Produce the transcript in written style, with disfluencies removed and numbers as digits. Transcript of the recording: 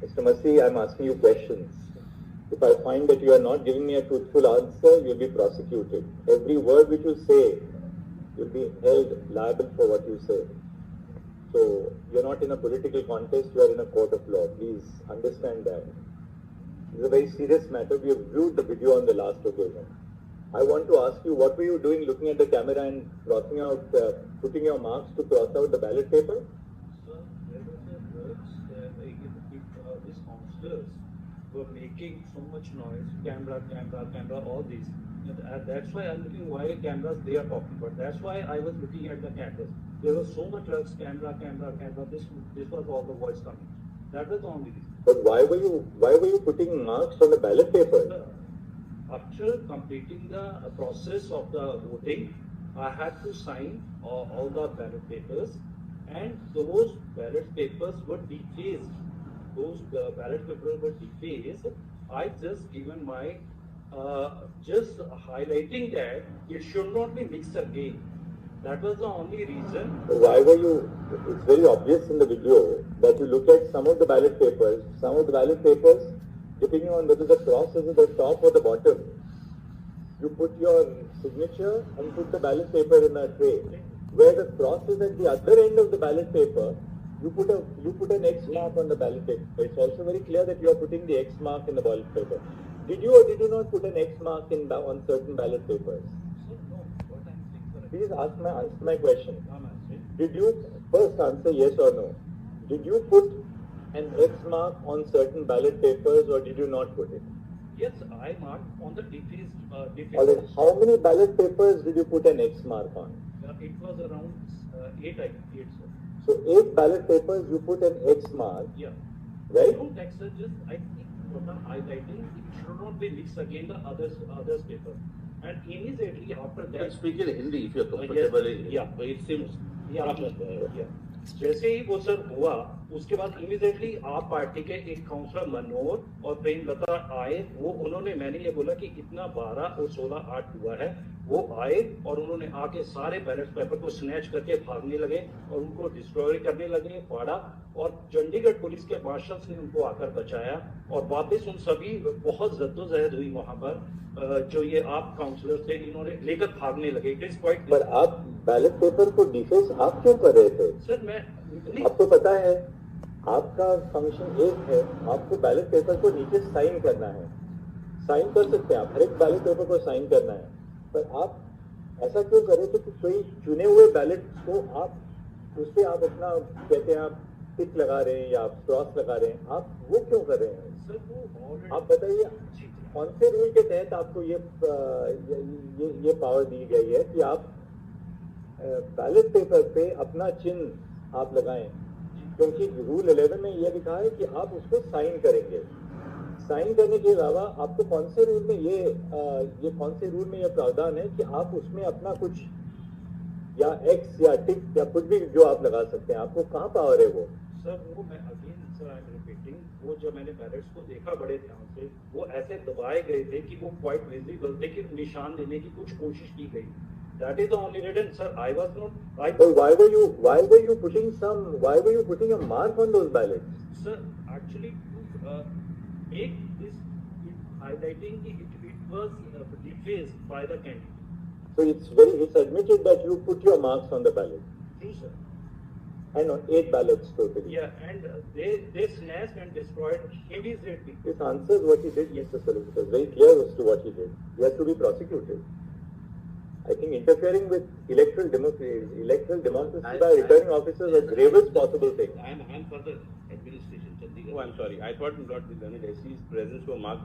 Mr. Masih, I'm asking you questions. If I find that you are not giving me a truthful answer, you'll be prosecuted. Every word which you say, you'll be held liable for what you say. So, you're not in a political contest, you are in a court of law. Please understand that. This is a very serious matter. We have viewed the video on the last occasion. I want to ask you, what were you doing looking at the camera and crossing out, putting your marks to cross out the ballot paper? Sir, there was a words these counselors were making so much noise, camera, all these. And that's why I'm looking why cameras they are talking about. That's why I was looking at the cameras. There was so much drugs, camera. This was all the voice coming. That was the only reason. But why were you putting marks on the ballot paper? Sir, after completing the process of the voting, I had to sign all the ballot papers, and those ballot papers were defaced. Those ballot papers were defaced. I just given my just highlighting that it should not be mixed again. That was the only reason. Why were you? It's very obvious in the video that you look at some of the ballot papers. Some of the ballot papers, depending on whether the cross is at the top or the bottom, you put your signature and put the ballot paper in a tray. Where the cross is at the other end of the ballot paper, you put an X mark on the ballot paper. It's also very clear that you are putting the X mark in the ballot paper. Did you or did you not put an X mark on certain ballot papers? So, no, what I'm saying, sir. Please answer my question. I'm asking. Did you first answer yes or no? Did you put an X mark on certain ballot papers or did you not put it? Yes, I marked on the defaced. Alright, how many ballot papers did you put an X mark on? It was around 8, sir. So 8 ballot papers you put an X mark, Yeah. right? No text, sir, just I think what I'm highlighting, it should not be mixed again the others paper. And immediately after You that. can speak in Hindi if you're Yes, comfortable. yeah. It seems. Yeah. जैसे ही वो sir हुआ उसके बाद immediately आप party के एक counsellor मनोहर और प्रेमलता आए वो उन्होंने मैंने ये बोला कि इतना 12 और 16 8 हुआ है वो आए और उन्होंने आके सारे बैलेट पेपर को स्नैच करके भागने लगे और उनको डिस्ट्रॉय करने लगे फाड़ा और चंडीगढ़ पुलिस के मार्शल्स ने उनको आकर बचाया और वापस उन सभी बहुत जद्दोजहद हुई वहां पर जो ये आप काउंसलर थे इन्होंने लेकर भागने लगे इट इज क्वाइट। पर आप बैलेट पेपर को डिफेस आप क्यों कर रहे थे? सर मैं आपको पता है आपका फंक्शन एक है, आपको बैलेट पेपर को नीचे साइन करना है, साइन कर सकते हैं आप, हर एक बैलेट पेपर को साइन करना है, पर आप ऐसा क्यों कर रहे थे कि कोई चुने हुए बैलेट को आप उस पर आप अपना कहते हैं आप टिक लगा रहे हैं या आप क्रॉस लगा रहे हैं, आप वो क्यों कर रहे हैं? सर वो आप बताइए कौन से रूल के तहत आपको ये पावर दी गई है कि आप बैलेट पेपर पे अपना चिन्ह आप लगाएं? क्योंकि रूल 11 में यह लिखा है कि आप उसको साइन करेंगे। साइन करने के अलावा आपको कौन से रूल में ये कौन से रूल में ये प्रावधान है कि आप उसमें अपना कुछ या एक्स या टिक या कुछ भी जो आप लगा सकते हैं, आपको कहाँ पावर है वो? सर वो मैं again sir I am repeating वो जब मैंने बैलेट्स को देखा बड़े ध्यान से वो ऐसे दबाए गए थे कि वो क्वाइट विजिबल थे कि निशान देने की कुछ कोशिश की गई। That is the only reason, sir. I was not. But why were you putting a mark on those ballots? Sir, actually, to make this highlighting it was defaced by the candidate. So it's admitted that you put your marks on the ballot. True, sir. And on 8 ballots totally. Yeah, and they snatched and destroyed immediately. This answers what he did, Mr. Solicitor. Very clear as to what he did. He has to be prosecuted. I think interfering with electoral democracy by returning officers is the gravest possible thing. I am for the administration, Chandigarh. Oh, I'm sorry. I thought not the Learned SC's presence were marked.